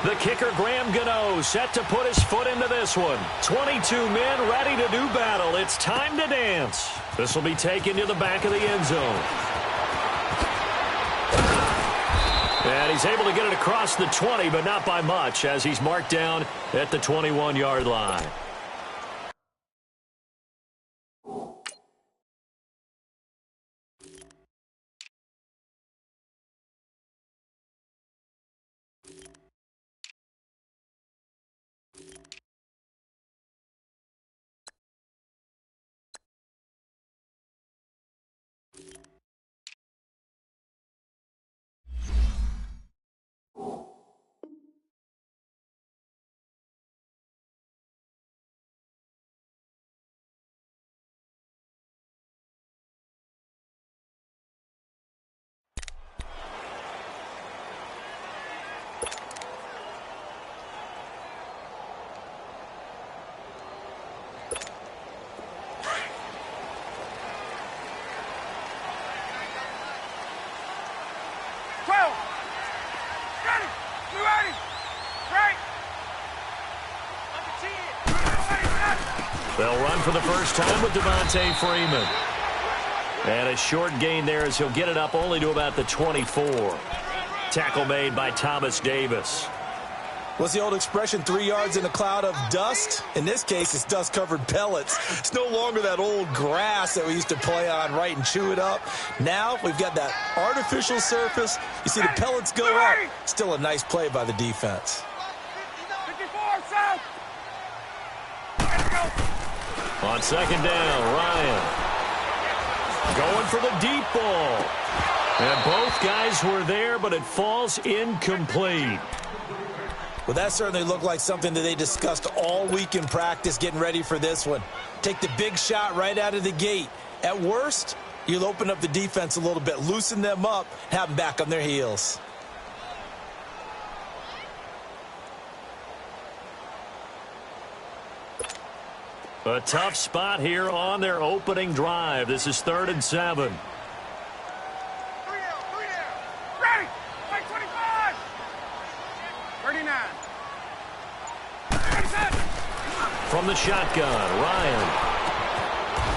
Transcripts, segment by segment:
The kicker, Graham Gano, set to put his foot into this one. 22 men ready to do battle. It's time to dance. This will be taken to the back of the end zone. And he's able to get it across the 20, but not by much, as he's marked down at the 21-yard line. They'll run for the first time with Devontae Freeman. And a short gain there as he'll get it up only to about the 24. Tackle made by Thomas Davis. What's the old expression, 3 yards in a cloud of dust? In this case, it's dust-covered pellets. It's no longer that old grass that we used to play on, right, and chew it up. Now we've got that artificial surface. You see the pellets go up. Still a nice play by the defense. 54, South. On second down, Ryan going for the deep ball. And both guys were there, but it falls incomplete. Well, that certainly looked like something that they discussed all week in practice, getting ready for this one. Take the big shot right out of the gate. At worst, you'll open up the defense a little bit, loosen them up, have them back on their heels. A tough spot here on their opening drive. This is 3rd and 7. Ready! Like 25! 39. From the shotgun, Ryan.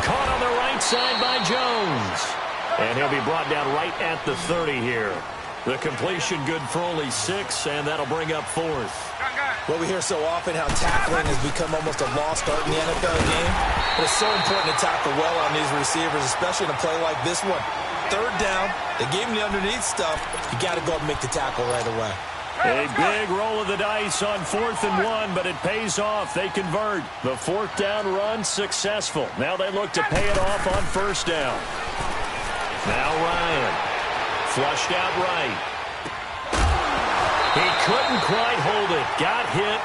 Caught on the right side by Jones. And he'll be brought down right at the 30 here. The completion good for only 6, and that'll bring up 4th. Well, we hear so often how tackling has become almost a lost art in the NFL game. But it's so important to tackle well on these receivers, especially in a play like this one. 3rd down, they gave him the underneath stuff. You got to go up and make the tackle right away. A big roll of the dice on 4th and 1, but it pays off. They convert. The 4th down run successful. Now they look to pay it off on 1st down. Now Ryan. Flushed out right. He couldn't quite hold it. Got hit.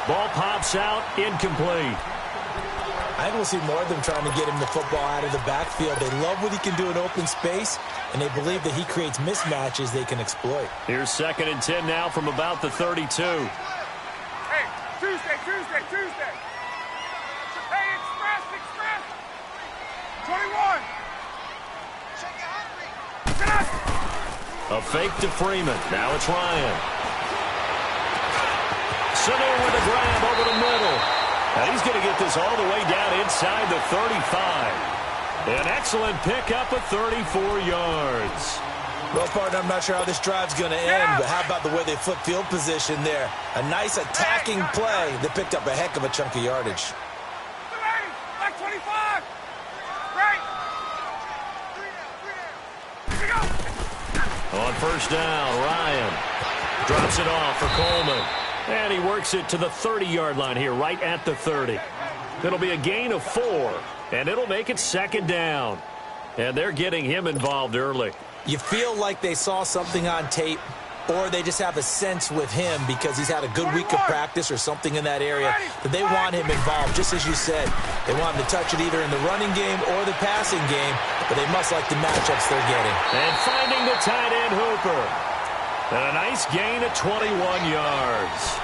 Ball pops out. Incomplete. I think we'll see more of them trying to get him the football out of the backfield. They love what he can do in open space, and they believe that he creates mismatches they can exploit. Here's 2nd and 10 now from about the 32. Hey, Tuesday. Hey, express. 21. A fake to Freeman. Now it's Ryan. Sanu with a grab over the middle. And he's going to get this all the way down inside the 35. An excellent pickup of 34 yards. Well, partner, I'm not sure how this drive's going to end, but how about the way they flip field position there? A nice attacking play that picked up a heck of a chunk of yardage. Like 25. Right. On 1st down, Ryan drops it off for Coleman. And he works it to the 30-yard line here, right at the 30. It'll be a gain of 4, and it'll make it 2nd down. And they're getting him involved early. You feel like they saw something on tape, or they just have a sense with him because he's had a good week of practice or something in that area that they want him involved, just as you said. They want him to touch it either in the running game or the passing game, but they must like the matchups they're getting. And finding the tight end Hooper. And a nice gain of 21 yards.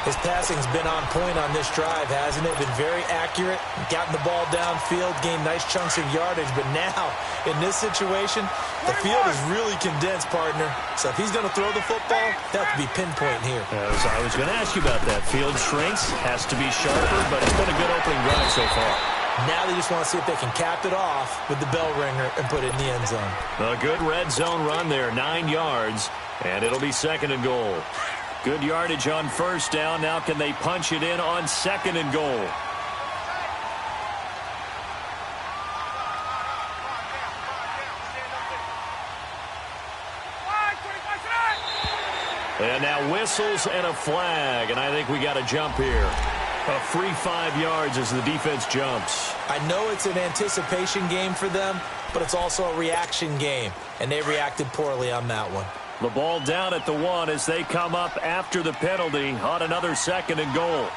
His passing's been on point on this drive, hasn't it? Been very accurate, gotten the ball downfield, gained nice chunks of yardage. But now, in this situation, the field is really condensed, partner. So if he's going to throw the football, that could be pinpoint here. I was going to ask you about that. Field shrinks, has to be sharper, but it's been a good opening drive so far. Now they just want to see if they can cap it off with the bell ringer and put it in the end zone. A good red zone run there, 9 yards, and it'll be 2nd and goal. Good yardage on 1st down. Now can they punch it in on 2nd and goal? And now whistles and a flag, and I think we got a jump here. A free 5 yards as the defense jumps. I know it's an anticipation game for them, but it's also a reaction game, and they reacted poorly on that one. The ball down at the 1 as they come up after the penalty on another 2nd and goal.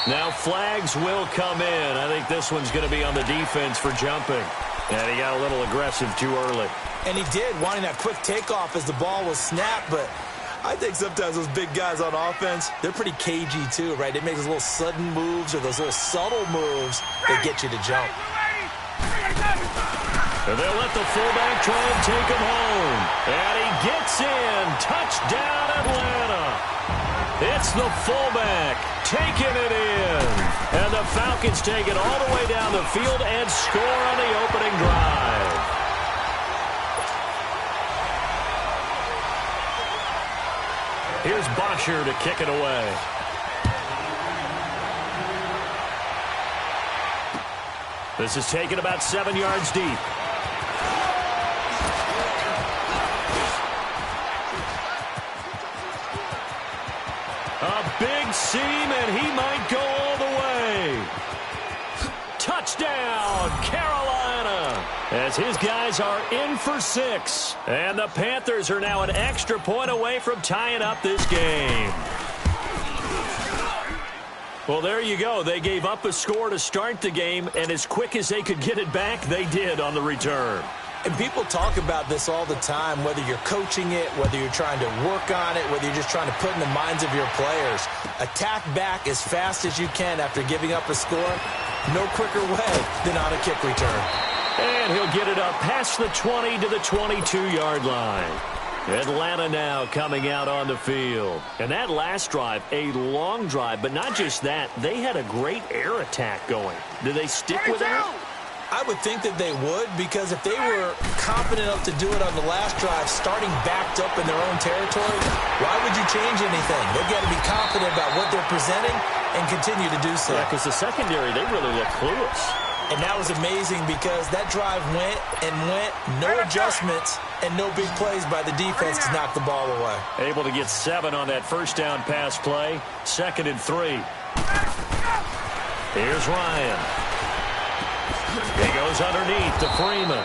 Now flags will come in. I think this one's going to be on the defense for jumping. And he got a little aggressive too early. And he did, wanting that quick takeoff as the ball was snapped, but I think sometimes those big guys on offense, they're pretty cagey too, right? They make those little sudden moves or those little subtle moves that get you to jump. And they'll let the fullback try and take him home. And he gets in. Touchdown, Atlanta. It's the fullback taking it in. And the Falcons take it all the way down the field and score on the opening drive. Here's Bosher to kick it away. This is taken about 7 yards deep. A big seam, and he might go all the way. Touchdown, Carolina, as his guys are in for 6. And the Panthers are now an extra point away from tying up this game. Well, there you go. They gave up a score to start the game, and as quick as they could get it back, they did on the return. And people talk about this all the time, whether you're coaching it, whether you're trying to work on it, whether you're just trying to put in the minds of your players. Attack back as fast as you can after giving up a score. No quicker way than on a kick return. And he'll get it up past the 20 to the 22-yard line. Atlanta now coming out on the field. And that last drive, a long drive, but not just that. They had a great air attack going. Do they stick with that? I would think that they would, because if they were confident enough to do it on the last drive, starting backed up in their own territory, why would you change anything? They've got to be confident about what they're presenting and continue to do so. Yeah, because the secondary, they really look clueless. And that was amazing because that drive went and went, no adjustments, and no big plays by the defense to knock the ball away. Able to get 7 on that first down pass play. 2nd and 3. Here's Ryan. He goes underneath to Freeman.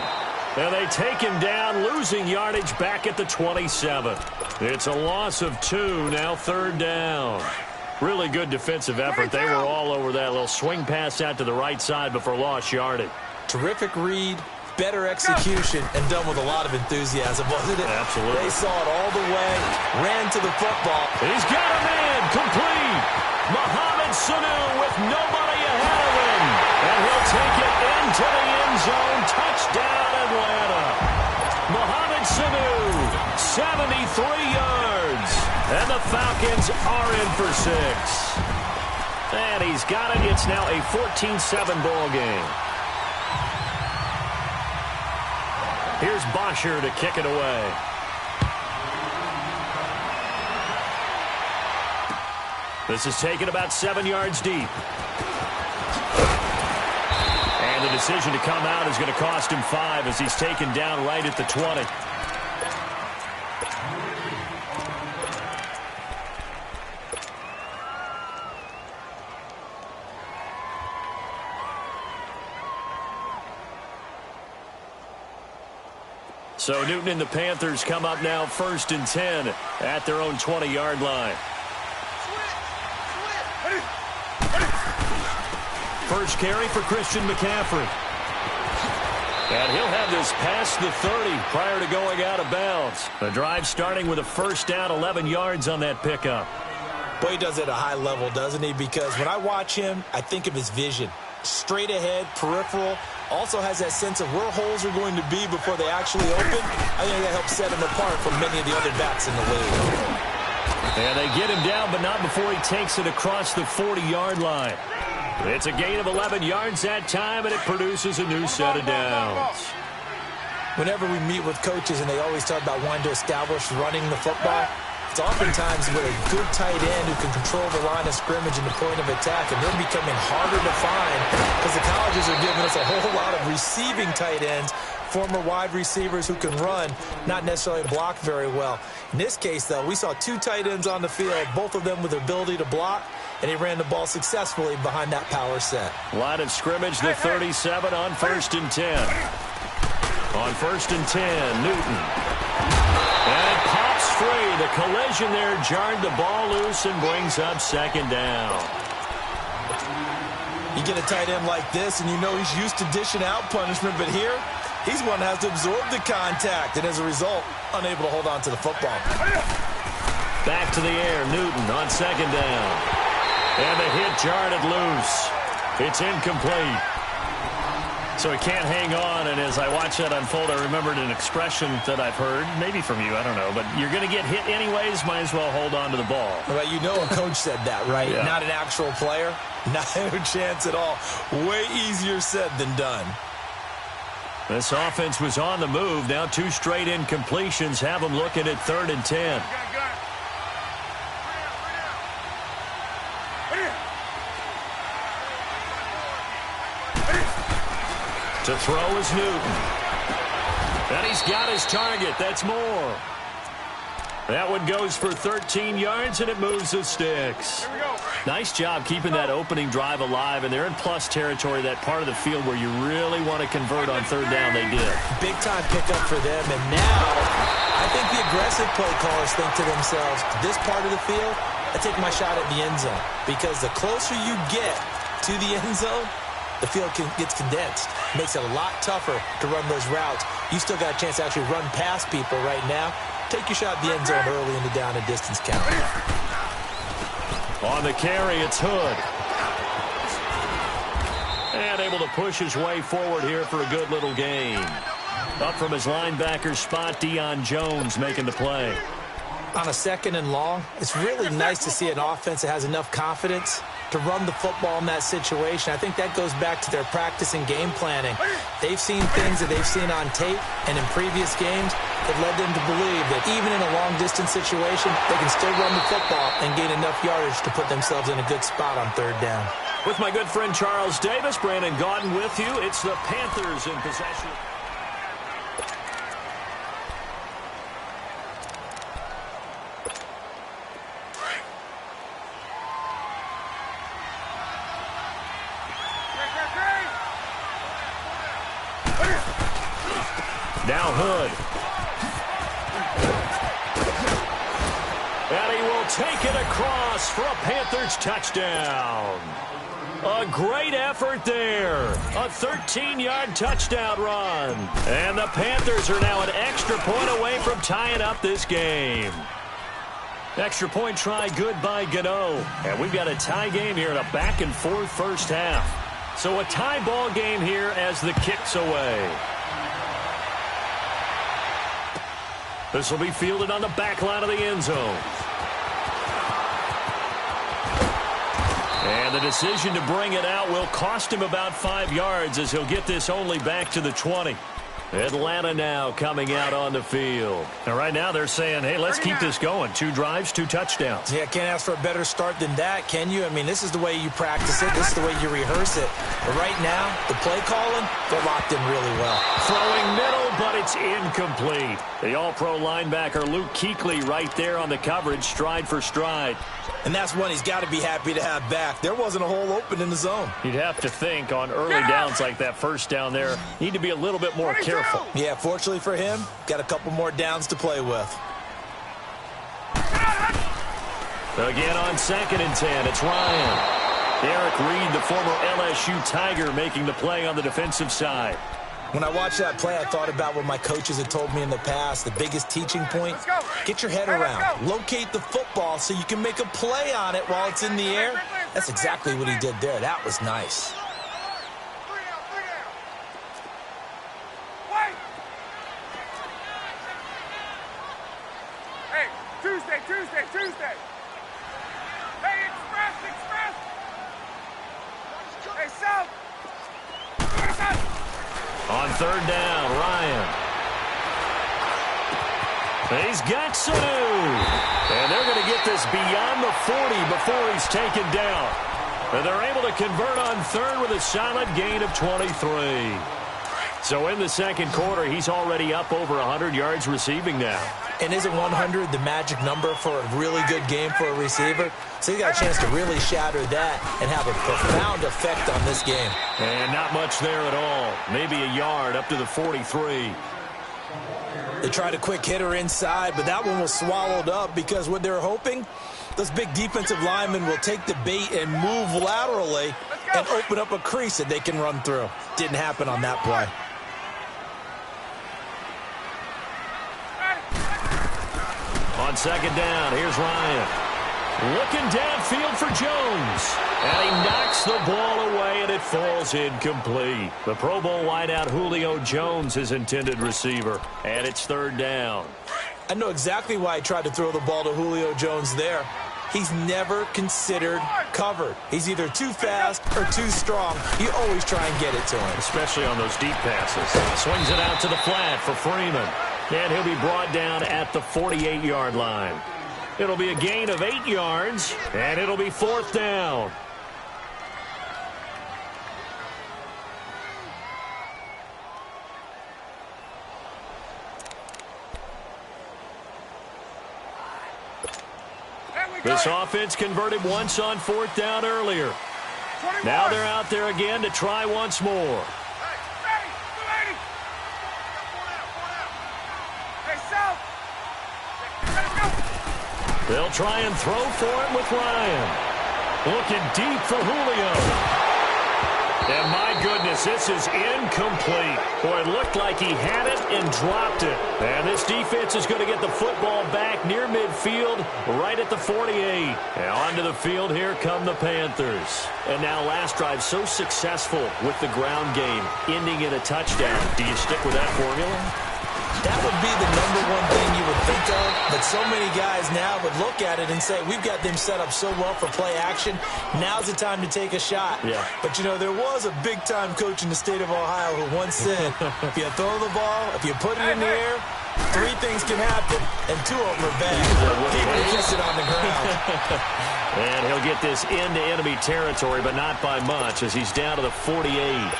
And they take him down, losing yardage back at the 27. It's a loss of 2, now 3rd down. Really good defensive effort. They were all over that little swing pass out to the right side before lost yardage. Terrific read, better execution, and done with a lot of enthusiasm, wasn't it? Absolutely. They saw it all the way, ran to the football. He's got a man, complete. Mohamed Sanu with nobody ahead of him. And he'll take it into the end zone. Touchdown, Atlanta. Mohamed Sanu, 73 yards. And the Falcons are in for 6. And he's got it. It's now a 14-7 ball game. Here's Bosher to kick it away. This is taken about 7 yards deep. And the decision to come out is going to cost him 5 as he's taken down right at the 20. So Newton and the Panthers come up now 1st and 10 at their own 20-yard line. First carry for Christian McCaffrey. And he'll have this past the 30 prior to going out of bounds. The drive starting with a first down, 11 yards on that pickup. Boy, he does it at a high level, doesn't he? Because when I watch him, I think of his vision. Straight ahead, peripheral. Also has that sense of where holes are going to be before they actually open. I think that helps set him apart from many of the other backs in the league. And they get him down, but not before he takes it across the 40-yard line. It's a gain of 11 yards that time, and it produces a new set of downs. Whenever we meet with coaches and they always talk about wanting to establish running the football, it's oftentimes with a good tight end who can control the line of scrimmage and the point of attack, and they're becoming harder to find because the colleges are giving us a whole lot of receiving tight ends, former wide receivers who can run, not necessarily block very well. In this case, though, we saw two tight ends on the field, both of them with the ability to block, and he ran the ball successfully behind that power set. Line of scrimmage, the 37 on 1st and 10. On 1st and 10, Newton. And it pops free. The collision there jarred the ball loose and brings up 2nd down. You get a tight end like this, and you know he's used to dishing out punishment, but here, he's one that has to absorb the contact, and as a result, unable to hold on to the football. Back to the air, Newton on 2nd down. And the hit jarred it loose. It's incomplete. So he can't hang on, and as I watch that unfold, I remembered an expression that I've heard, maybe from you, I don't know, but you're going to get hit anyways, might as well hold on to the ball. Well, you know a coach said that, right? Yeah. Not an actual player. Not a chance at all. Way easier said than done. This offense was on the move. Now 2 straight incompletions have them looking at 3rd and 10. To throw is Newton. And he's got his target. That's Moore. That one goes for 13 yards, and it moves the sticks. Nice job keeping that opening drive alive, and they're in plus territory, that part of the field where you really want to convert on 3rd down. They did. Big-time pickup for them, and now I think the aggressive play callers think to themselves, this part of the field, I take my shot at the end zone, because the closer you get to the end zone, the field gets condensed. Makes it a lot tougher to run those routes. You still got a chance to actually run past people right now. Take your shot at the end zone early in the down and distance count. On the carry, it's Hood. And able to push his way forward here for a good little gain. Up from his linebacker spot, Deion Jones making the play. On a 2nd and long, it's really nice to see an offense that has enough confidence to run the football in that situation. I think that goes back to their practice and game planning. They've seen things that they've seen on tape and in previous games that led them to believe that even in a long-distance situation, they can still run the football and gain enough yardage to put themselves in a good spot on 3rd down. With my good friend Charles Davis, Brandon Gaudin with you. It's the Panthers in possession. Now Hood. And he will take it across for a Panthers touchdown. A great effort there. A 13-yard touchdown run. And the Panthers are now an extra point away from tying up this game. Extra point try good by Gano. And we've got a tie game here in a back-and-forth first half. So a tie ball game here as the kick's away. This will be fielded on the back line of the end zone. And the decision to bring it out will cost him about 5 yards as he'll get this only back to the 20. Atlanta now coming out on the field. Now, right now they're saying, hey, let's keep this going. 2 drives, 2 touchdowns. Yeah, can't ask for a better start than that, can you? I mean, this is the way you practice it. This is the way you rehearse it. But right now, the play calling, they're locked in really well. Throwing middle, but it's incomplete. The all-pro linebacker Luke Kuechly right there on the coverage, stride for stride. And that's one he's got to be happy to have back. There wasn't a hole open in the zone. You'd have to think on early downs like that first down there, need to be a little bit more careful. Yeah, fortunately for him, got a couple more downs to play with. Again on 2nd and 10, it's Ryan. Eric Reed, the former LSU Tiger, making the play on the defensive side. When I watched that play, I thought about what my coaches had told me in the past. The biggest teaching point, get your head around. Locate the football so you can make a play on it while it's in the air. That's exactly what he did there. That was nice. Hey, Tuesday. Hey, express. Hey, South. On third down, Ryan. He's got Sanu. And they're going to get this beyond the 40 before he's taken down. And they're able to convert on third with a solid gain of 23. So in the second quarter, he's already up over 100 yards receiving now. And isn't 100 the magic number for a really good game for a receiver? So he got a chance to really shatter that and have a profound effect on this game. And not much there at all. Maybe a yard up to the 43. They tried a quick hitter inside, but that one was swallowed up because what they're hoping, those big defensive linemen will take the bait and move laterally and open up a crease that they can run through. Didn't happen on that play. On second down, here's Ryan. Looking downfield for Jones. And he knocks the ball away, and it falls incomplete. The Pro Bowl wideout Julio Jones, his intended receiver. And it's third down. I know exactly why he tried to throw the ball to Julio Jones there. He's never considered covered. He's either too fast or too strong. You always try and get it to him. Especially on those deep passes. Swings it out to the flat for Freeman. And he'll be brought down at the 48-yard line. It'll be a gain of 8 yards, and it'll be fourth down. This offense converted once on fourth down earlier. 21. Now they're out there again to try once more. They'll try and throw for it with Ryan. Looking deep for Julio. And my goodness, this is incomplete. Boy, it looked like he had it and dropped it. And this defense is going to get the football back near midfield, right at the 48. And onto the field, here come the Panthers. And now last drive so successful with the ground game, ending in a touchdown. Do you stick with that formula? That would be the number one thing you would think of, but so many guys now would look at it and say, we've got them set up so well for play action, now's the time to take a shot. Yeah. But, you know, there was a big-time coach in the state of Ohio who once said, if you throw the ball, if you put it in the air, 3 things can happen, and 2 of them are bad. People kiss it on the ground. And he'll get this into enemy territory, but not by much, as he's down to the 48.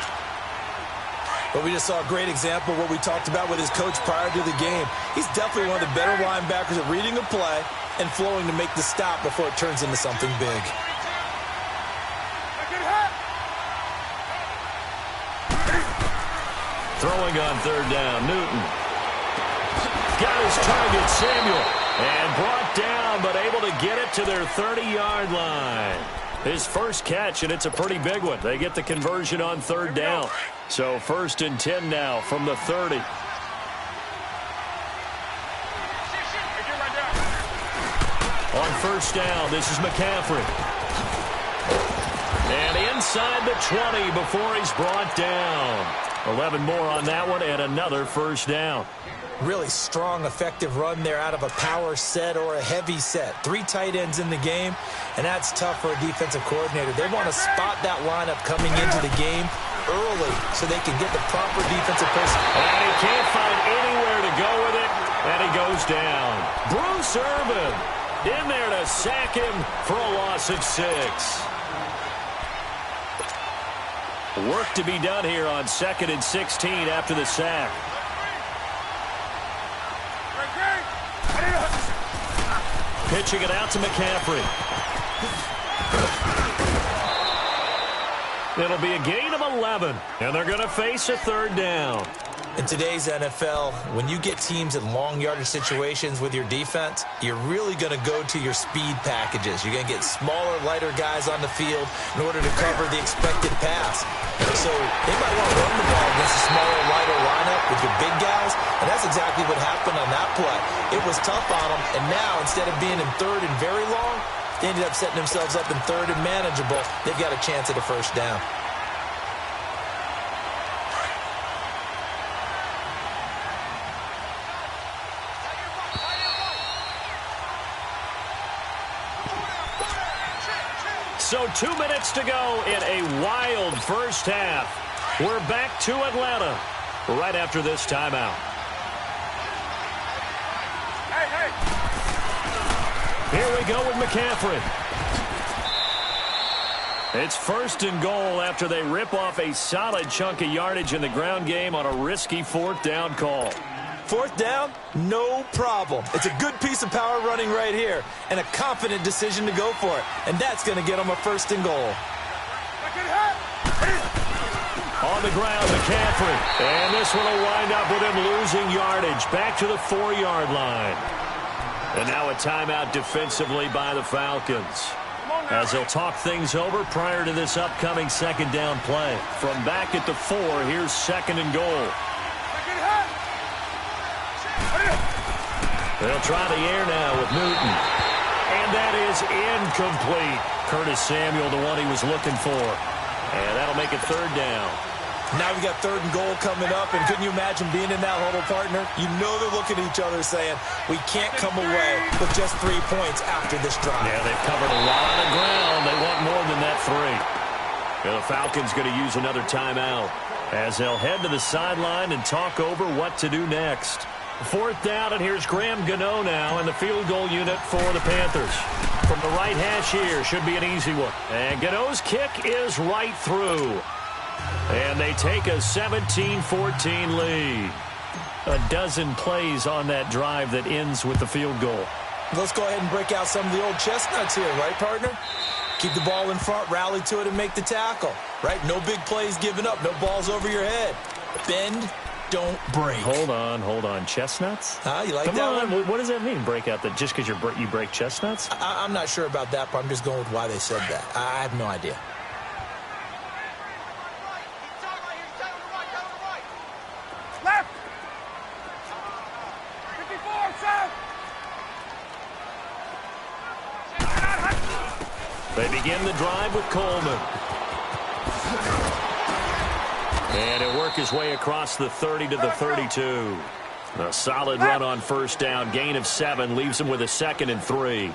But we just saw a great example of what we talked about with his coach prior to the game. He's definitely one of the better linebackers at reading a play and flowing to make the stop before it turns into something big. Throwing on third down, Newton. Got his target, Samuel. And brought down, but able to get it to their 30-yard line. His first catch, and it's a pretty big one. They get the conversion on third down. So 1st and 10 now from the 30. On first down, this is McCaffrey. And inside the 20 before he's brought down. 11 more on that one, and another first down. Really strong, effective run there out of a power set or a heavy set. 3 tight ends in the game, and that's tough for a defensive coordinator. They want to spot that lineup coming into the game early so they can get the proper defensive person. And he can't find anywhere to go with it, and he goes down. Bruce Irvin in there to sack him for a loss of 6. Work to be done here on 2nd and 16 after the sack. Pitching it out to McCaffrey. It'll be a gain of 11, and they're going to face a third down. In today's NFL, when you get teams in long yardage situations with your defense, you're really going to go to your speed packages. You're going to get smaller, lighter guys on the field in order to cover the expected pass. So they might want to run the ball against a smaller, lighter And that's exactly what happened on that play. It was tough on them, and now instead of being in third and very long, they ended up setting themselves up in third and manageable. They've got a chance at a first down. So 2 minutes to go in a wild first half. We're back to Atlanta right after this timeout. Here we go with McCaffrey. It's first and goal after they rip off a solid chunk of yardage in the ground game on a risky fourth down call. Fourth down, no problem. It's a good piece of power running right here and a confident decision to go for it. And that's going to get them a first and goal. On the ground, McCaffrey. And this one will wind up with him losing yardage back to the 4-yard line. And now a timeout defensively by the Falcons, as they'll talk things over prior to this upcoming second down play. From back at the 4, here's second and goal. They'll try the air now with Newton. And that is incomplete. Curtis Samuel, the one he was looking for. And that'll make it third down. Now we've got third and goal coming up, and couldn't you imagine being in that huddle, partner? You know they're looking at each other saying, we can't come away with just 3 points after this drive. Yeah, they've covered a lot of ground. They want more than that 3. The Falcons going to use another timeout as they'll head to the sideline and talk over what to do next. Fourth down, and here's Graham Gano now in the field goal unit for the Panthers. From the right hash here, should be an easy one. And Gano's kick is right through. And they take a 17-14 lead. A dozen plays on that drive that ends with the field goal. Let's go ahead and break out some of the old chestnuts here, right, partner? Keep the ball in front, rally to it, and make the tackle, right? No big plays given up, no balls over your head. Bend, don't break. Hold on. Chestnuts? You like Come that on. one? What does that mean, break out? That just because you break chestnuts? I'm not sure about that, but I'm just going with why they said that. I have no idea. Left. 54, sir. They begin the drive with Coleman. And he'll work his way across the 30 to the 32. A solid run on first down. Gain of 7 leaves him with a 2nd and 3.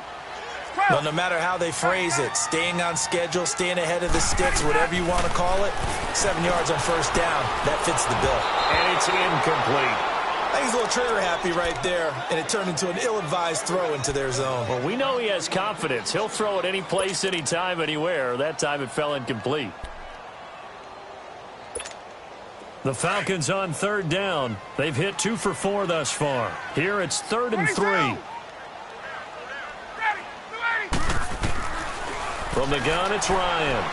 Well, no matter how they phrase it, staying on schedule, staying ahead of the sticks, whatever you want to call it, 7 yards on first down, that fits the bill. And it's incomplete. I think he's a little trigger happy right there, and it turned into an ill-advised throw into their zone. Well, we know he has confidence. He'll throw it any place, anytime, anywhere. That time it fell incomplete. The Falcons on third down. They've hit 2 for 4 thus far. Here it's 3rd and 3. From the gun, it's Ryan.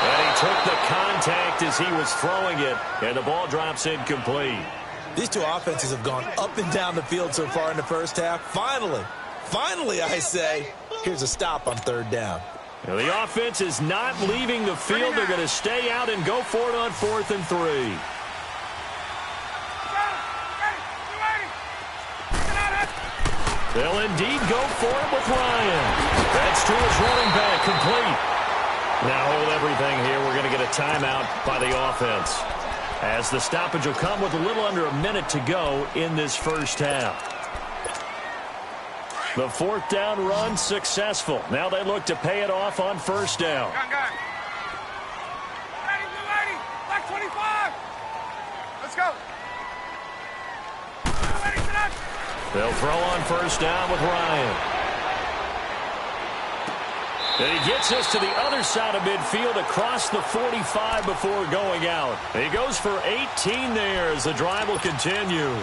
And he took the contact as he was throwing it, and the ball drops incomplete. These two offenses have gone up and down the field so far in the first half. Finally, I say, here's a stop on third down. Now, the offense is not leaving the field. They're going to stay out and go for it on 4th and 3. They'll indeed go for it with Ryan. That's to his running back, complete. Now hold everything here. We're going to get a timeout by the offense, as the stoppage will come with a little under a minute to go in this first half. The 4th down run successful. Now they look to pay it off on first down. Gun. Ready, blue 80, black 25. Let's go. Blue 80, sit up. They'll throw on first down with Ryan. And he gets us to the other side of midfield across the 45 before going out. He goes for 18 there as the drive will continue.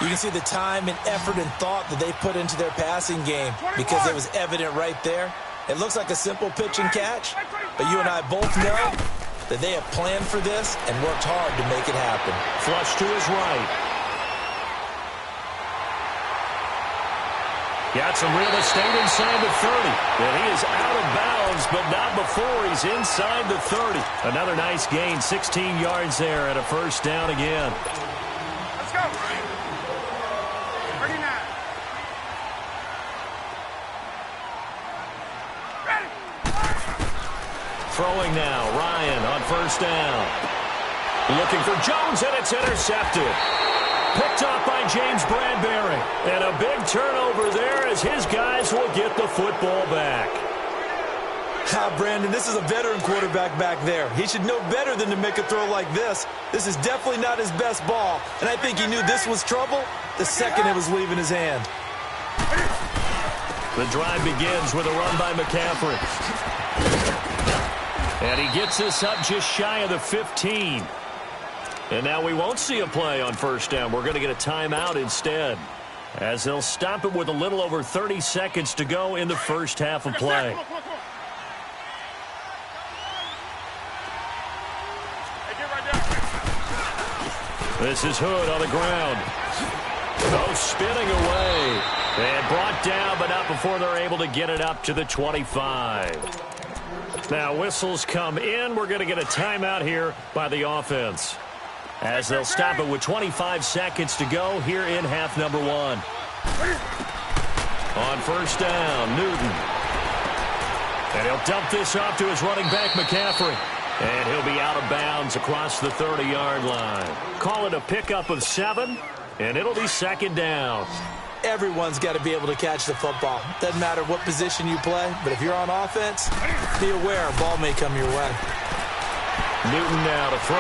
You can see the time and effort and thought that they put into their passing game because it was evident right there. It looks like a simple pitch and catch, but you and I both know that they have planned for this and worked hard to make it happen. Flush to his right. Got some real estate inside the 30. And he is out of bounds, but not before he's inside the 30. Another nice gain, 16 yards there and a first down again. Let's go. 39. Ready. Throwing now, Ryan on first down. Looking for Jones, and it's intercepted. Picked off by James Bradbury. And a big turnover there as his guys will get the football back. Brandon, this is a veteran quarterback back there. He should know better than to make a throw like this. This is definitely not his best ball. And I think he knew this was trouble the second it was leaving his hand. The drive begins with a run by McCaffrey. And he gets this up just shy of the 15. And now we won't see a play on first down. We're going to get a timeout instead, as they'll stop it with a little over 30 seconds to go in the first half of play. This is Hood on the ground. Oh, spinning away. And brought down, but not before they're able to get it up to the 25. Now whistles come in. We're going to get a timeout here by the offense, as they'll stop it with 25 seconds to go here in half number one. On first down, Newton. And he'll dump this off to his running back, McCaffrey. And he'll be out of bounds across the 30-yard line. Call it a pickup of 7, and it'll be second down. Everyone's got to be able to catch the football. Doesn't matter what position you play, but if you're on offense, be aware a ball may come your way. Newton now to throw.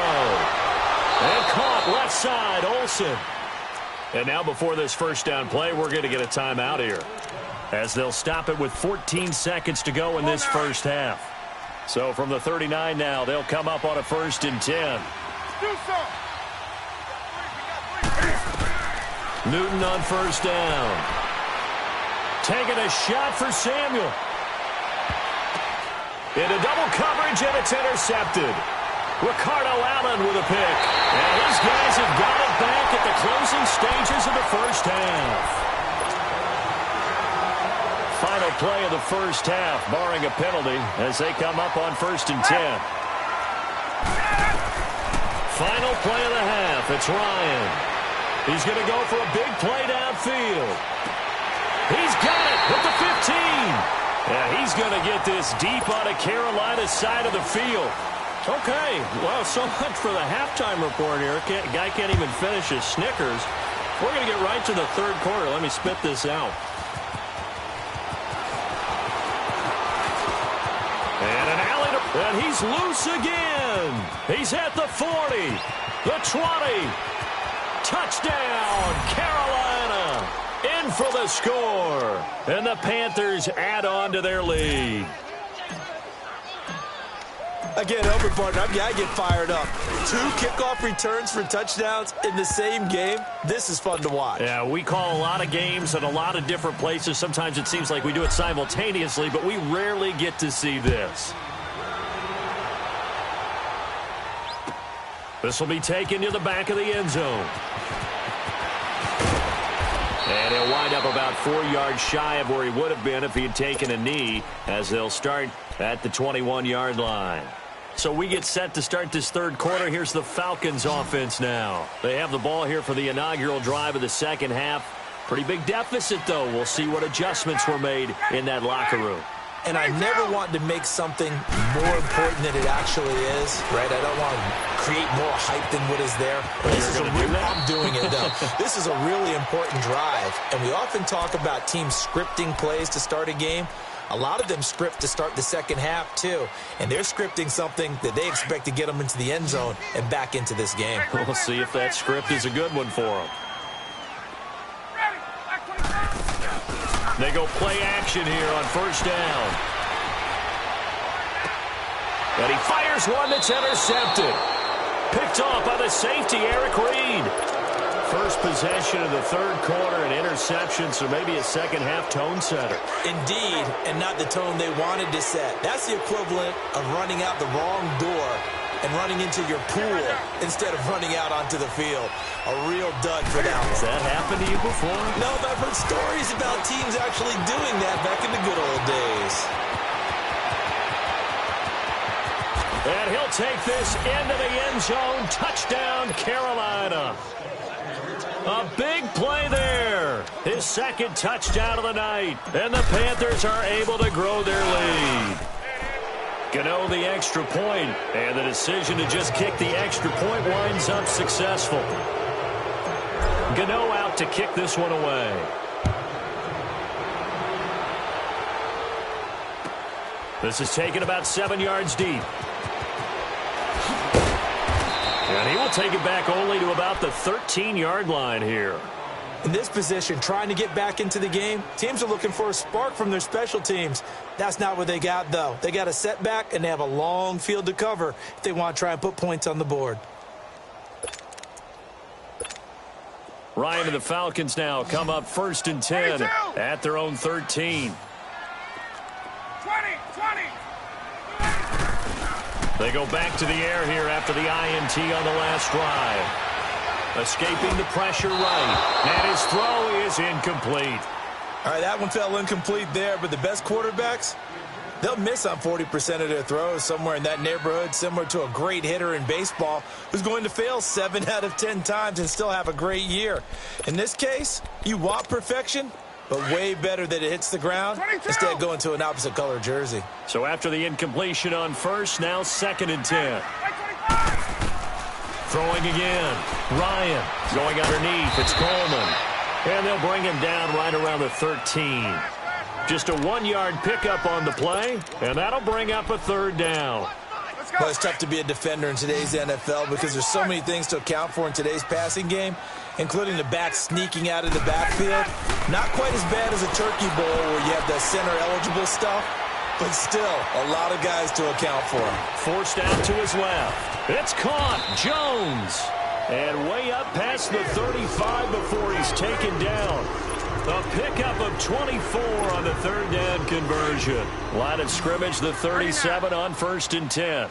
And caught left side, Olsen. And now before this first down play, we're going to get a timeout here, as they'll stop it with 14 seconds to go in this first half. So from the 39 now, they'll come up on a 1st and 10. Newton on first down. Taking a shot for Samuel. Into double coverage, and it's intercepted. Ricardo Allen with a pick. And his guys have got it back at the closing stages of the first half. Final play of the first half, barring a penalty, as they come up on 1st and 10. Final play of the half, it's Ryan. He's going to go for a big play downfield. He's got it with the 15. Yeah, he's going to get this deep on a Carolina side of the field. Okay, well, so much for the halftime report here. Guy can't even finish his Snickers. We're going to get right to the third quarter. Let me spit this out. And an alley to, and he's loose again. He's at the 40, the 20. Touchdown, Carolina. In for the score. And the Panthers add on to their lead. Again, Elbert partner, I get fired up. 2 kickoff returns for touchdowns in the same game. This is fun to watch. Yeah, we call a lot of games at a lot of different places. Sometimes it seems like we do it simultaneously, but we rarely get to see this. This will be taken to the back of the end zone. And he'll wind up about 4 yards shy of where he would have been if he had taken a knee, as they'll start at the 21-yard line. So we get set to start this third quarter. Here's the Falcons offense now. They have the ball here for the inaugural drive of the second half. Pretty big deficit, though. We'll see what adjustments were made in that locker room. And I never want to make something more important than it actually is, right? I don't want to create more hype than what is there. But I'm doing it, though. This is a really important drive. And we often talk about teams scripting plays to start a game. A lot of them script to start the second half, too. And they're scripting something that they expect to get them into the end zone and back into this game. We'll see if that script is a good one for them. They go play action here on first down. And he fires one that's intercepted. Picked off by the safety, Eric Reed. First possession of the third quarter, an interception, so maybe a second-half tone setter. Indeed, and not the tone they wanted to set. That's the equivalent of running out the wrong door and running into your pool instead of running out onto the field. A real dud for that one. Has that happened to you before? No, but I've heard stories about teams actually doing that back in the good old days. And he'll take this into the end zone. Touchdown, Carolina. A big play there. His second touchdown of the night. And the Panthers are able to grow their lead. Gano the extra point, and the decision to just kick the extra point winds up successful. Gano out to kick this one away. This is taken about 7 yards deep. And he will take it back only to about the 13-yard line here. In this position, trying to get back into the game, teams are looking for a spark from their special teams. That's not what they got, though. They got a setback, and they have a long field to cover if they want to try and put points on the board. Ryan and the Falcons now come up 1st and 10 at their own 13. 20. They go back to the air here after the INT on the last drive. Escaping the pressure right. And his throw is incomplete. All right, that one fell incomplete there, but the best quarterbacks, they'll miss on 40% of their throws, somewhere in that neighborhood, similar to a great hitter in baseball who's going to fail 7 out of 10 times and still have a great year. In this case, you want perfection, but way better that it hits the ground 22. instead of going to an opposite color jersey. So after the incompletion on first, now 2nd and 10. Throwing again. Ryan going underneath. It's Coleman. And they'll bring him down right around the 13. Just a 1-yard pickup on the play, and that'll bring up a 3rd down. Well, it's tough to be a defender in today's NFL because there's so many things to account for in today's passing game, including the back sneaking out of the backfield. Not quite as bad as a turkey bowl where you have the center-eligible stuff, but still a lot of guys to account for. Forced out to his left. It's caught. Jones. And way up past the 35 before he's taken down. A pickup of 24 on the 3rd down conversion. Line of scrimmage, the 37 on 1st and 10.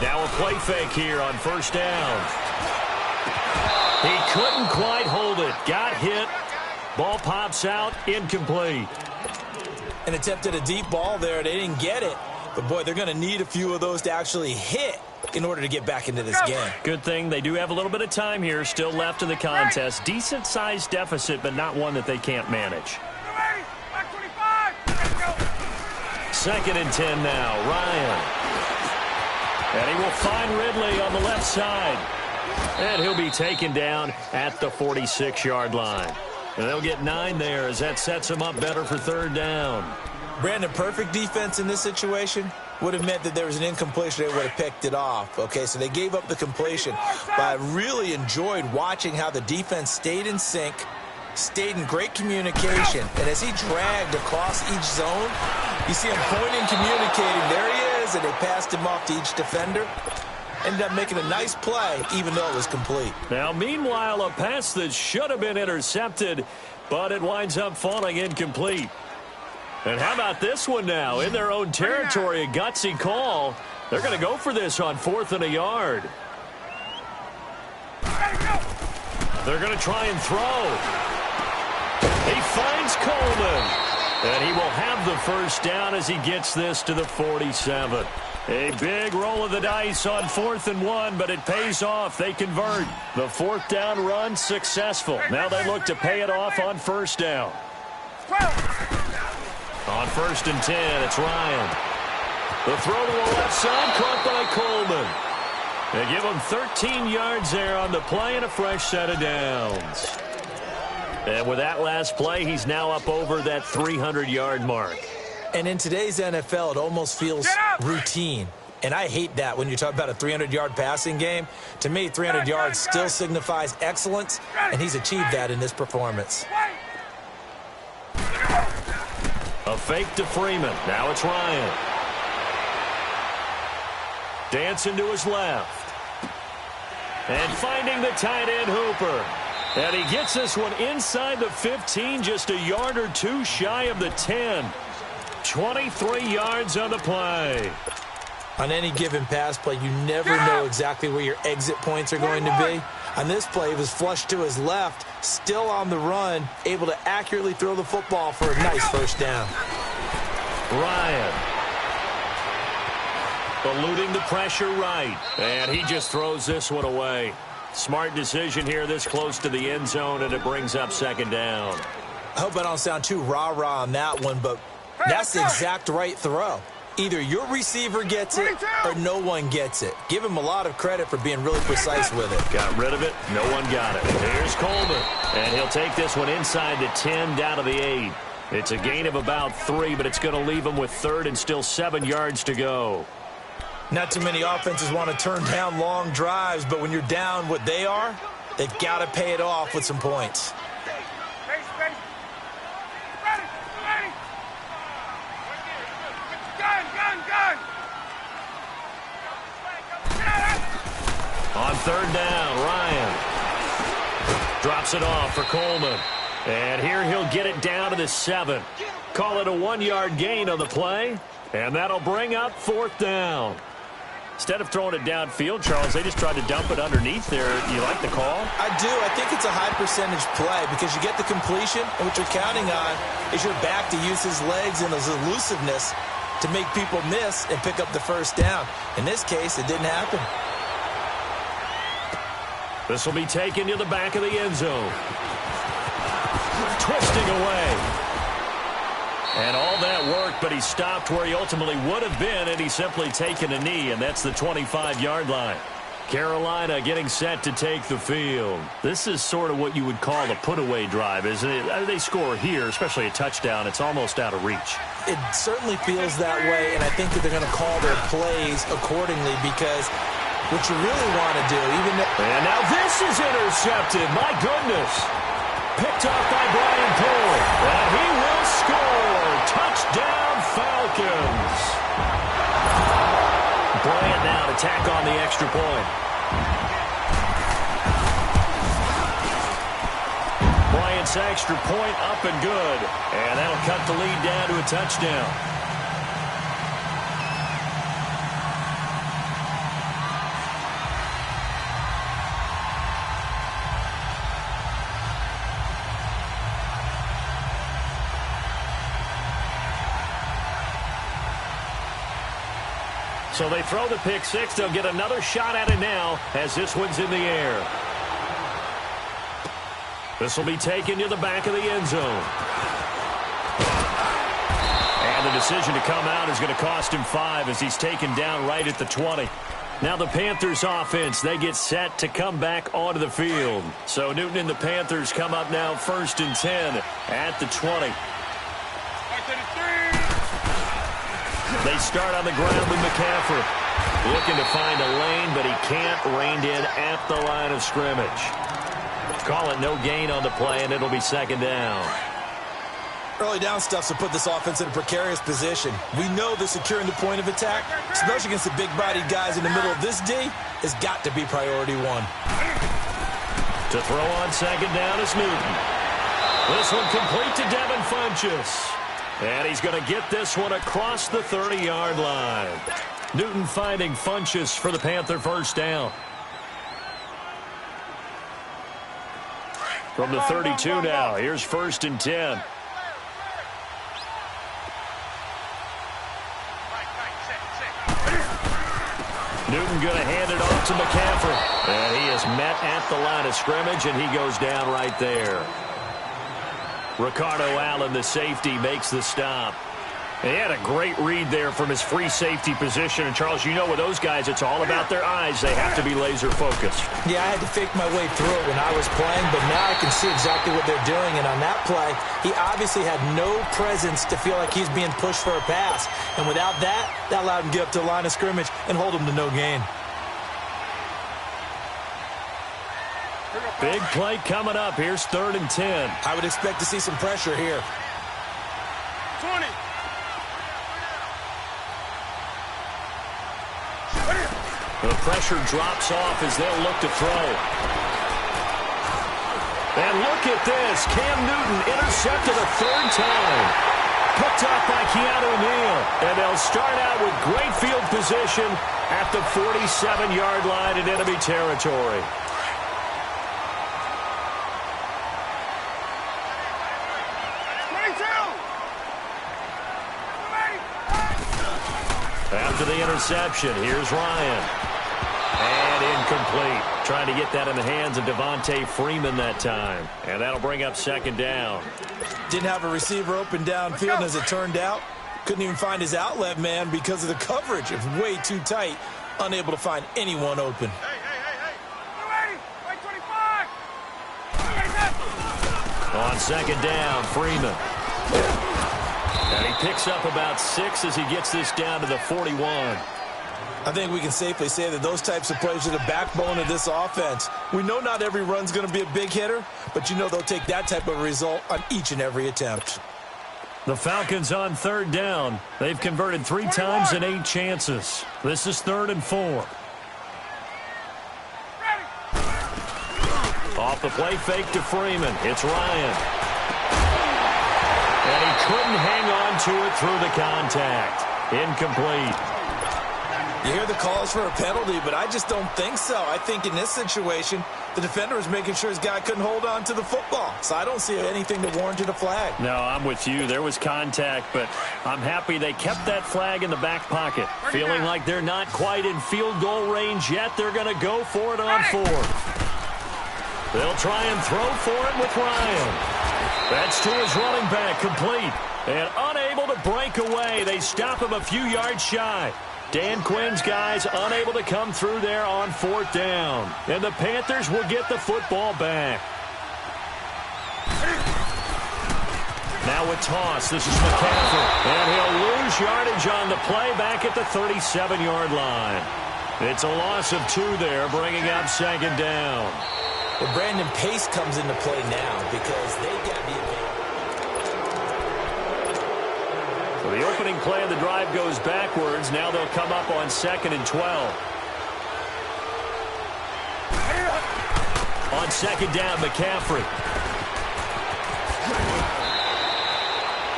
Now a play fake here on 1st down. He couldn't quite hold it. Got hit. Ball pops out. Incomplete. An attempt at a deep ball there. They didn't get it. But, boy, they're going to need a few of those to actually hit in order to get back into this game. Good thing they do have a little bit of time here still left in the contest. Decent-sized deficit, but not one that they can't manage. 2nd and 10 now. Ryan. And he will find Ridley on the left side. And he'll be taken down at the 46-yard line. And they'll get 9 there as that sets him up better for 3rd down. Brandon, perfect defense in this situation would have meant that there was an incompletion. They would have picked it off. Okay, so they gave up the completion. But I really enjoyed watching how the defense stayed in sync, stayed in great communication. And as he dragged across each zone, you see him pointing, communicating. There he is, and they passed him off to each defender. Ended up making a nice play, even though it was complete. Now, meanwhile, a pass that should have been intercepted, but it winds up falling incomplete. And how about this one now? In their own territory, a gutsy call. They're going to go for this on 4th and a yard. They're going to try and throw. He finds Coleman. And he will have the 1st down as he gets this to the 47. A big roll of the dice on 4th and 1, but it pays off. They convert. The 4th down run successful. Now they look to pay it off on 1st down. On 1st and 10, it's Ryan. The throw to the left side, caught by Coleman. They give him 13 yards there on the play and a fresh set of downs. And with that last play, he's now up over that 300-yard mark. And in today's NFL, it almost feels routine. And I hate that when you talk about a 300-yard passing game. To me, 300 yards still signifies excellence, and he's achieved that in this performance. A fake to Freeman. Now it's Ryan. Dancing to his left. And finding the tight end Hooper. And he gets this one inside the 15, just a yard or two shy of the 10. 23 yards on the play. On any given pass play, you never know exactly where your exit points are going to be. On this play, it was flushed to his left, still on the run, able to accurately throw the football for a nice first down. Ryan. Eluding the pressure right. And he just throws this one away. Smart decision here this close to the end zone, and it brings up second down. I hope I don't sound too rah-rah on that one, but that's the exact right throw. Either your receiver gets it or no one gets it. Give him a lot of credit for being really precise with it. Got rid of it. No one got it. Here's Coleman. And he'll take this one inside the 10 down to the 8. It's a gain of about 3, but it's going to leave him with third and still 7 yards to go. Not too many offenses want to turn down long drives, but when you're down what they are, they've got to pay it off with some points. On third down, Ryan drops it off for Coleman. And here he'll get it down to the 7. Call it a 1-yard gain on the play. And that'll bring up fourth down. Instead of throwing it downfield, Charles, they just tried to dump it underneath there. You like the call? I do. I think it's a high percentage play because you get the completion, and what you're counting on is your back to use his legs and his elusiveness to make people miss and pick up the first down. In this case, it didn't happen. This will be taken to the back of the end zone. Twisting away. And all that worked, but he stopped where he ultimately would have been, and he's simply taken a knee, and that's the 25-yard line. Carolina getting set to take the field. This is sort of what you would call a put-away drive, isn't it? They score here, especially a touchdown. It's almost out of reach. It certainly feels that way, and I think that they're going to call their plays accordingly because what you really want to do, even though... And now this is intercepted. My goodness. Picked off by Brian Poole. And he will score. Touchdown, Falcons. Bryant now to tack on the extra point. Bryant's extra point up and good. And that'll cut the lead down to a touchdown. So they throw the pick six. They'll get another shot at it now as this one's in the air. This will be taken to the back of the end zone. And the decision to come out is going to cost him 5 as he's taken down right at the 20. Now the Panthers offense, they get set to come back onto the field. So Newton and the Panthers come up now 1st and 10 at the 20. They start on the ground with McCaffrey. Looking to find a lane, but he can't. Reined in at the line of scrimmage. Call it no gain on the play, and it'll be second down. Early down stuff to put this offense in a precarious position. We know that securing the point of attack, especially against the big-bodied guys in the middle of this D, has got to be priority 1. To throw on second down is Newton. This one complete to Devin Funchess. And he's going to get this one across the 30-yard line. Newton finding Funchess for the Panther first down. From the 32 now, here's 1st and 10. Newton going to hand it off to McCaffrey. And he is met at the line of scrimmage, and he goes down right there. Ricardo Allen, the safety, makes the stop. And he had a great read there from his free safety position. And, Charles, you know with those guys, it's all about their eyes. They have to be laser-focused. Yeah, I had to fake my way through it when I was playing, but now I can see exactly what they're doing. And on that play, he obviously had no presence to feel like he's being pushed for a pass. And without that, that allowed him to get up to the line of scrimmage and hold him to no gain. Big play coming up. Here's 3rd and 10. I would expect to see some pressure here. 20. The pressure drops off as they'll look to throw. And look at this. Cam Newton intercepted a 3rd time. picked off by Keanu Neal. And they'll start out with great field position at the 47-yard line in enemy territory. After the interception, here's Ryan. And incomplete. Trying to get that in the hands of Devontae Freeman that time. And that'll bring up second down. Didn't have a receiver open downfield, and as it turned out, couldn't even find his outlet man because of the coverage. It was way too tight. Unable to find anyone open. On second down, Freeman. And he picks up about 6 as he gets this down to the 41. I think we can safely say that those types of plays are the backbone of this offense. We know not every run's going to be a big hitter, but you know they'll take that type of result on each and every attempt. The Falcons on third down. They've converted 3 times in 8 chances. This is 3rd and 4. Off the play fake to Freeman. It's Ryan. And he couldn't hang on to it through the contact. Incomplete. You hear the calls for a penalty, but I just don't think so. I think in this situation, the defender was making sure his guy couldn't hold on to the football. So I don't see anything that warranted a flag. No, I'm with you. There was contact, but I'm happy they kept that flag in the back pocket. Feeling like they're not quite in field goal range yet, they're going to go for it on 4th. They'll try and throw for it with Ryan. That's to his running back, complete. And unable to break away. They stop him a few yards shy. Dan Quinn's guys unable to come through there on 4th down. And the Panthers will get the football back. Now a toss. This is McCaffrey. And he'll lose yardage on the play back at the 37-yard line. It's a loss of 2 there, bringing up second down. Well, Brandon Pace comes into play now because they got the advantage. So the opening play of the drive goes backwards. Now they'll come up on 2nd and 12. On second down, McCaffrey.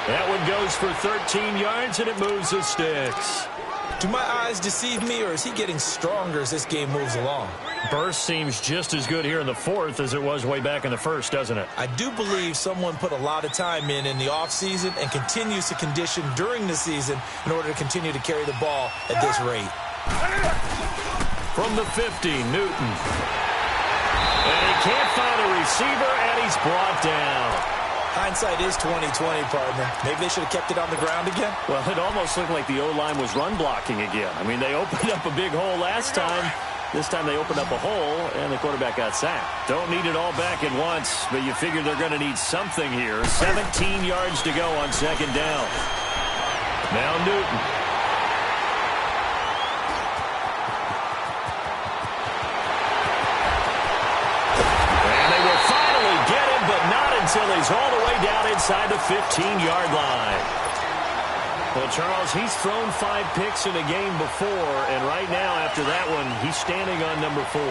That one goes for 13 yards, and it moves the sticks. Do my eyes deceive me, or is he getting stronger as this game moves along? Burst seems just as good here in the 4th as it was way back in the 1st, doesn't it? I do believe someone put a lot of time in the offseason and continues to condition during the season in order to continue to carry the ball at this rate. From the 50, Newton. And he can't find a receiver, and he's brought down. Hindsight is 20/20, partner. Maybe they should have kept it on the ground again. Well, it almost looked like the O-line was run blocking again. I mean, they opened up a big hole last time. This time they opened up a hole, and the quarterback got sacked. Don't need it all back at once, but you figure they're going to need something here. 17 yards to go on second down. Now Newton. And they will finally get him, but not until he's all the way down inside the 15-yard line. Well, Charles, he's thrown 5 picks in a game before, and right now, after that one, he's standing on number 4.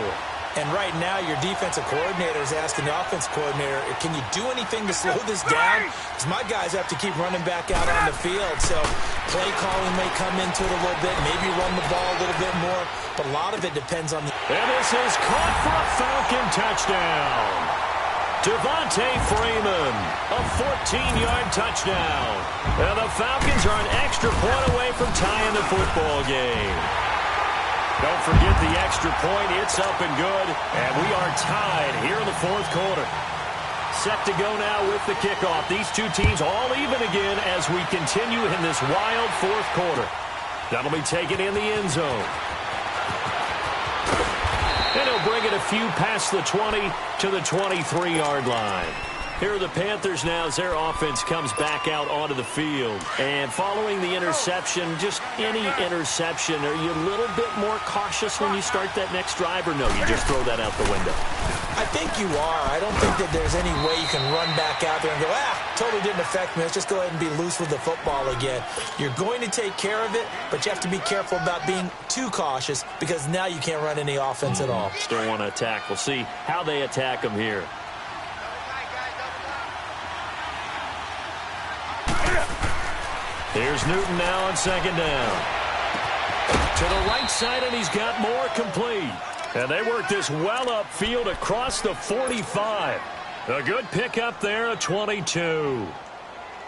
And right now, your defensive coordinator is asking the offensive coordinator, can you do anything to slow this down? Because my guys have to keep running back out on the field. So play calling may come into it a little bit, maybe run the ball a little bit more, but a lot of it depends on the... And this is caught for a Falcon touchdown. Devontae Freeman, a 14-yard touchdown. And the Falcons are an extra point away from tying the football game. Don't forget the extra point. It's up and good. And we are tied here in the 4th quarter. Set to go now with the kickoff. These two teams all even again as we continue in this wild 4th quarter. That'll be taken in the end zone. And he'll bring it a few past the 20 to the 23-yard line. Here are the Panthers now as their offense comes back out onto the field. And following the interception, just any interception, are you a little bit more cautious when you start that next drive, or no, you just throw that out the window? I think you are. I don't think that there's any way you can run back out there and go, totally didn't affect me. Let's just go ahead and be loose with the football again. You're going to take care of it, but you have to be careful about being too cautious because now you can't run any offense at all. Still want to attack. We'll see how they attack them here. Here's Newton now on second down. To the right side, and he's got more complete. And they work this well upfield across the 45. A good pickup there, a 22.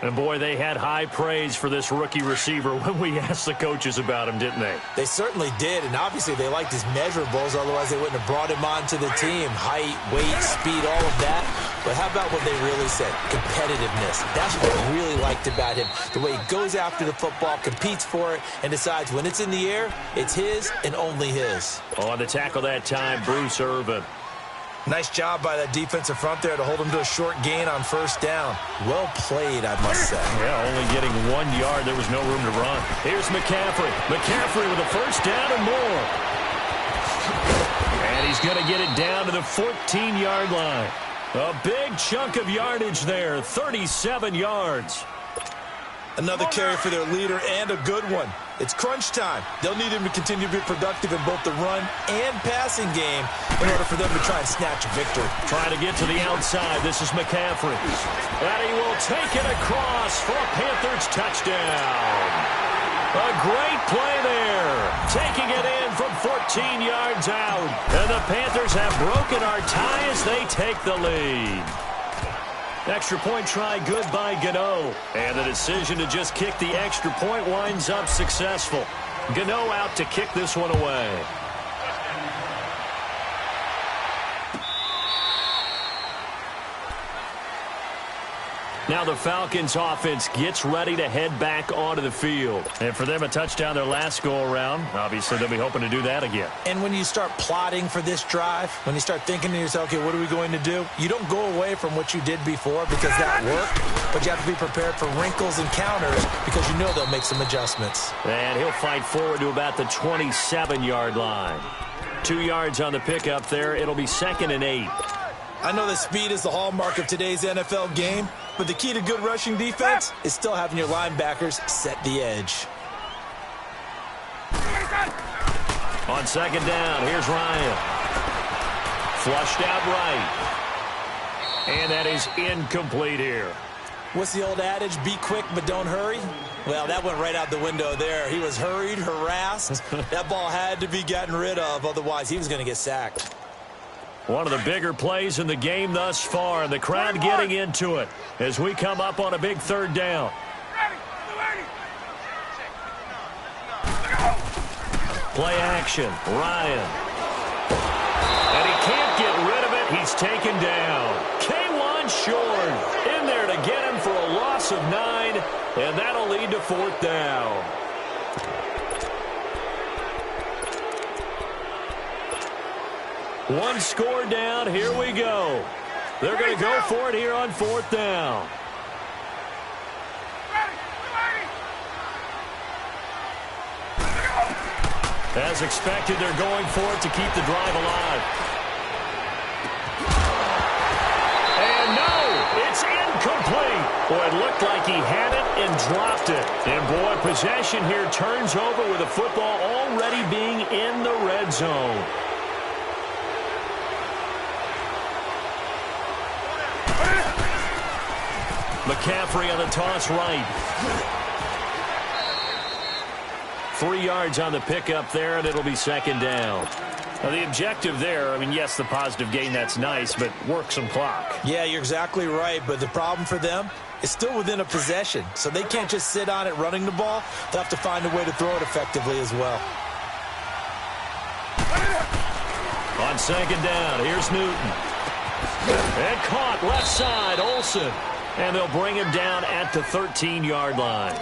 And, boy, they had high praise for this rookie receiver when we asked the coaches about him, didn't they? They certainly did, and obviously they liked his measurables. Otherwise, they wouldn't have brought him onto the team. Height, weight, speed, all of that. But how about what they really said? Competitiveness. That's what they really liked about him. The way he goes after the football, competes for it, and decides when it's in the air, it's his and only his. On the tackle that time, Bruce Irvin. Nice job by that defensive front there to hold him to a short gain on first down. Well played, I must say. Yeah, only getting 1 yard. There was no room to run. Here's McCaffrey. McCaffrey with a first down and more. And he's going to get it down to the 14-yard line. A big chunk of yardage there, 37 yards. Another carry for their leader and a good one. It's crunch time. They'll need him to continue to be productive in both the run and passing game in order for them to try and snatch a victory. Trying to get to the outside. This is McCaffrey. And he will take it across for a Panthers touchdown. A great play there. Taking it in from 14 yards out. And the Panthers have broken our tie as they take the lead. Extra point try good by Gano. And the decision to just kick the extra point winds up successful. Gano out to kick this one away. Now the Falcons offense gets ready to head back onto the field. And for them, a touchdown their last go-around. Obviously, they'll be hoping to do that again. And when you start plotting for this drive, when you start thinking to yourself, okay, what are we going to do? You don't go away from what you did before because that worked, but you have to be prepared for wrinkles and counters because you know they'll make some adjustments. And he'll fight forward to about the 27-yard line. 2 yards on the pickup there. It'll be 2nd and 8. I know that speed is the hallmark of today's NFL game, but the key to good rushing defense is still having your linebackers set the edge. On second down, here's Ryan. Flushed out right. And that is incomplete here. What's the old adage? Be quick, but don't hurry? Well, that went right out the window there. He was hurried, harassed. That ball had to be gotten rid of, otherwise he was going to get sacked. One of the bigger plays in the game thus far, and the crowd getting into it as we come up on a big third down. Play action, Ryan. And he can't get rid of it. He's taken down. K1 short in there to get him for a loss of 9, and that'll lead to 4th down. One score down. Here we go. They're going to go for it here on 4th down. As expected, they're going for it to keep the drive alive. And no, it's incomplete. Boy, it looked like he had it and dropped it. And boy, possession here turns over with the football already being in the red zone. McCaffrey on the toss right. 3 yards on the pickup there, and it'll be 2nd down. Now, the objective there, I mean, yes, the positive gain, that's nice, but work some clock. Yeah, you're exactly right, but the problem for them is still within a possession, so they can't just sit on it running the ball. They'll have to find a way to throw it effectively as well. On 2nd down, here's Newton. And caught left side, Olsen. And they'll bring him down at the 13-yard line.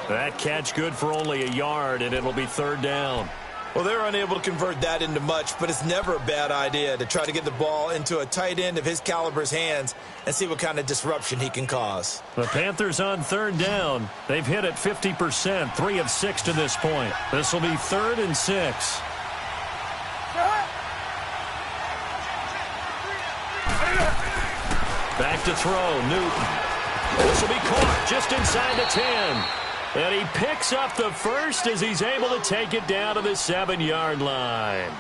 That catch good for only a yard, and it'll be 3rd down. Well, they're unable to convert that into much, but it's never a bad idea to try to get the ball into a tight end of his caliber's hands and see what kind of disruption he can cause. The Panthers on 3rd down. They've hit it 50%, 3 of 6 to this point. This will be 3rd and 6. Back to throw, Newton. This will be caught just inside the 10. And he picks up the first as he's able to take it down to the 7-yard line.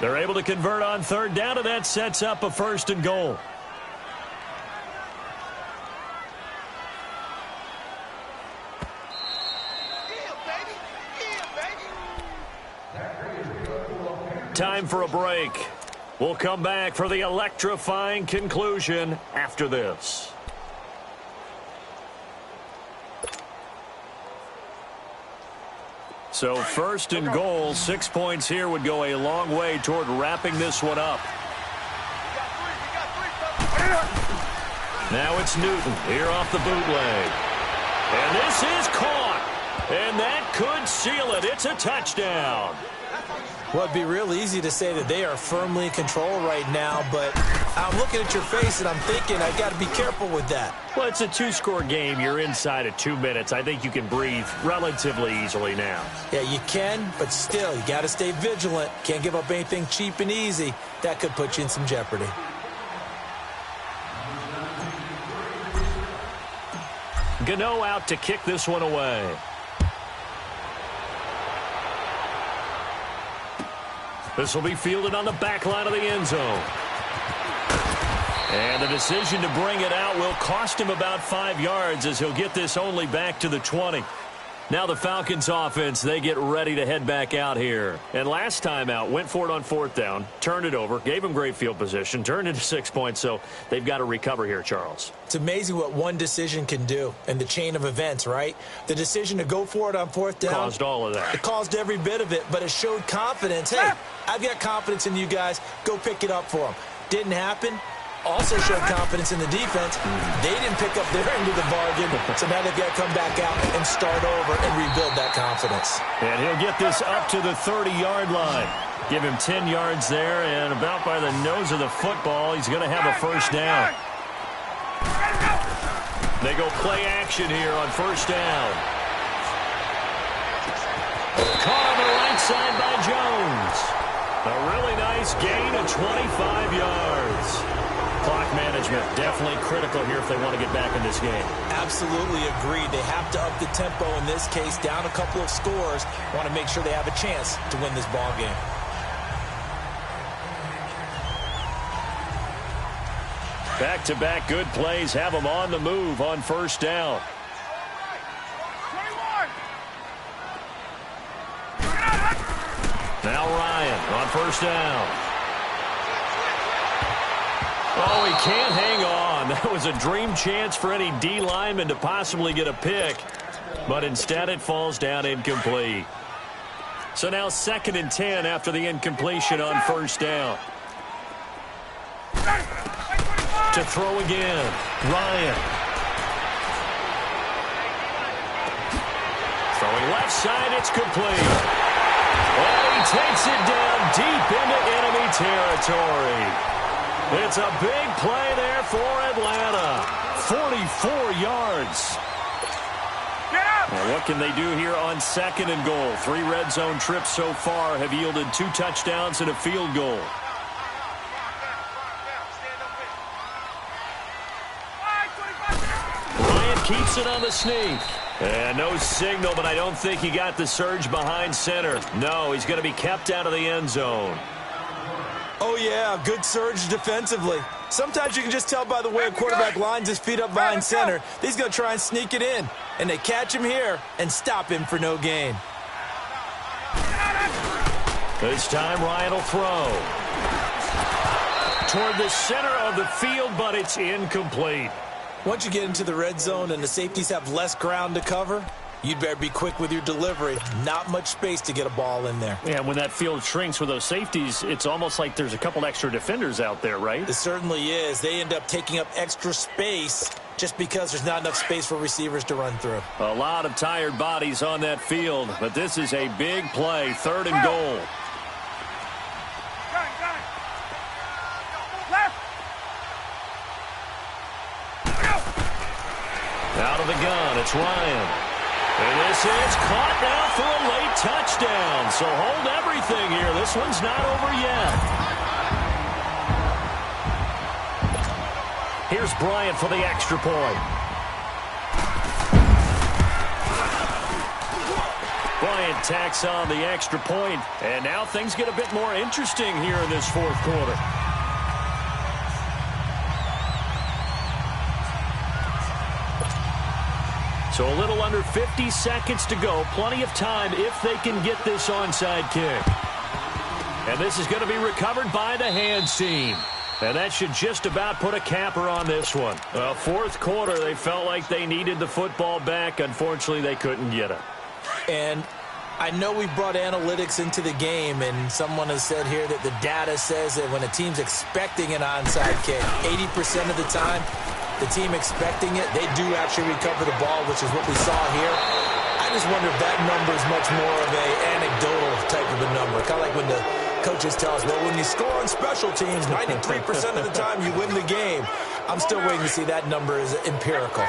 They're able to convert on 3rd down, and that sets up a 1st and goal. time for a break. We'll come back for the electrifying conclusion after this. So first and goal, 6 points here would go a long way toward wrapping this one up. Now it's Newton here off the bootleg. And this is caught. And that could seal it. It's a touchdown. Well, it'd be real easy to say that they are firmly in control right now, but I'm looking at your face and I'm thinking I got to be careful with that. Well, it's a two-score game. You're inside of 2 minutes. I think you can breathe relatively easily now. Yeah, you can, but still, you got to stay vigilant. Can't give up anything cheap and easy. That could put you in some jeopardy. Gano out to kick this one away. This will be fielded on the back line of the end zone. And the decision to bring it out will cost him about 5 yards as he'll get this only back to the 20. Now the Falcons offense, they get ready to head back out here. And last time out, went for it on 4th down, turned it over, gave him great field position, turned into 6 points, so they've got to recover here, Charles. It's amazing what one decision can do in the chain of events, right? The decision to go for it on 4th down. Caused all of that. It caused every bit of it, but it showed confidence. Hey, I've got confidence in you guys. Go pick it up for them. Didn't happen. Also showed confidence in the defense. They didn't pick up their end of the bargain, so now they've got to come back out and start over and rebuild that confidence. And he'll get this up to the 30-yard line. Give him 10 yards there, and about by the nose of the football, he's going to have a first down. They go play action here on 1st down. Caught on the right side by Jones. A really nice gain of 25 yards. Clock management definitely critical here if they want to get back in this game. Absolutely agreed. They have to up the tempo in this case, down a couple of scores. Want to make sure they have a chance to win this ball game. Back-to-back good plays have them on the move on 1st down. 21. Now Ryan on 1st down. Oh, he can't hang on. That was a dream chance for any D lineman to possibly get a pick. But instead it falls down incomplete. So now 2nd and 10 after the incompletion on 1st down. To throw again. Ryan. Throwing left side, it's complete. Oh, he takes it down deep into enemy territory. It's a big play there for Atlanta. 44 yards. Now what can they do here on 2nd and goal? 3 red zone trips so far have yielded 2 touchdowns and a field goal. Ryan keeps it on the sneak. And no signal, but I don't think he got the surge behind center. No, he's going to be kept out of the end zone. Oh, yeah, good surge defensively. Sometimes you can just tell by the way a quarterback lines his feet up behind center. He's going to try and sneak it in. And they catch him here and stop him for no gain. This time Ryan will throw. Toward the center of the field, but it's incomplete. Once you get into the red zone and the safeties have less ground to cover, you'd better be quick with your delivery. Not much space to get a ball in there. Yeah, when that field shrinks with those safeties, it's almost like there's a couple extra defenders out there, right? It certainly is. They end up taking up extra space just because there's not enough space for receivers to run through. A lot of tired bodies on that field, but this is a big play, 3rd and goal. Out of the gun, it's Ryan. And this is caught now for a late touchdown. So hold everything here. This one's not over yet. Here's Bryant for the extra point. Bryant tacks on the extra point, and now things get a bit more interesting here in this 4th quarter. So a little under 50 seconds to go. Plenty of time if they can get this onside kick. And this is going to be recovered by the hands team. And that should just about put a capper on this one. Fourth quarter, they felt like they needed the football back. Unfortunately, they couldn't get it. And I know we brought analytics into the game, and someone has said here that the data says that when a team's expecting an onside kick, 80% of the time, the team expecting it, they do actually recover the ball, which is what we saw here. I just wonder if that number is much more of an anecdotal type of a number. Kind of like when the coaches tell us, well, when you score on special teams, 93% of the time you win the game. I'm still waiting to see that number is empirical.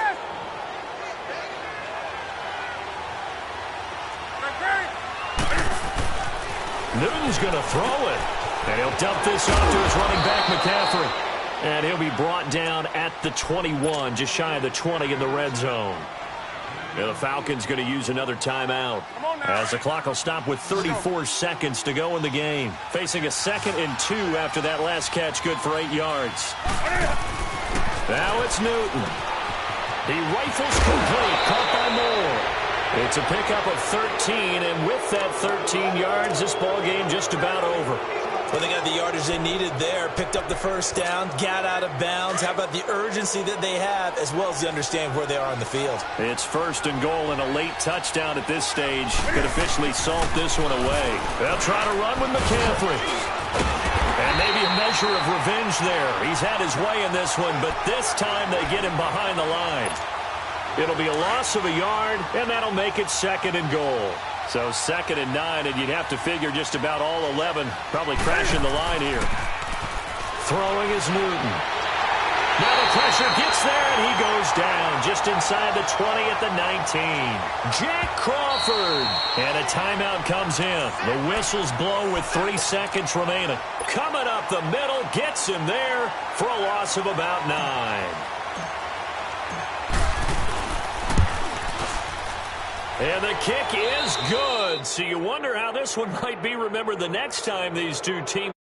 Newton's going to throw it. And he'll dump this off to his running back, McCaffrey. And he'll be brought down at the 21, just shy of the 20 in the red zone. And the Falcons going to use another timeout, as the clock will stop with 34 seconds to go in the game. Facing a 2nd and 2 after that last catch, good for 8 yards. Now it's Newton. He rifles complete, caught by Moore. It's a pickup of 13, and with that 13 yards, this ball game just about over. Well, they got the yardage they needed there, picked up the first down, got out of bounds. How about the urgency that they have, as well as the understanding where they are on the field? It's 1st and goal, and a late touchdown at this stage could officially salt this one away. They'll try to run with McCaffrey. And maybe a measure of revenge there. He's had his way in this one, but this time they get him behind the line. It'll be a loss of a yard, and that'll make it 2nd and goal. So 2nd and 9, and you'd have to figure just about all 11 probably crashing the line here. Throwing is Newton. Now the pressure gets there, and he goes down just inside the 20 at the 19. Jack Crawford. And a timeout comes in. The whistles blow with 3 seconds remaining. Coming up the middle, gets him there for a loss of about 9. And the kick is good. So you wonder how this one might be remembered the next time these two teams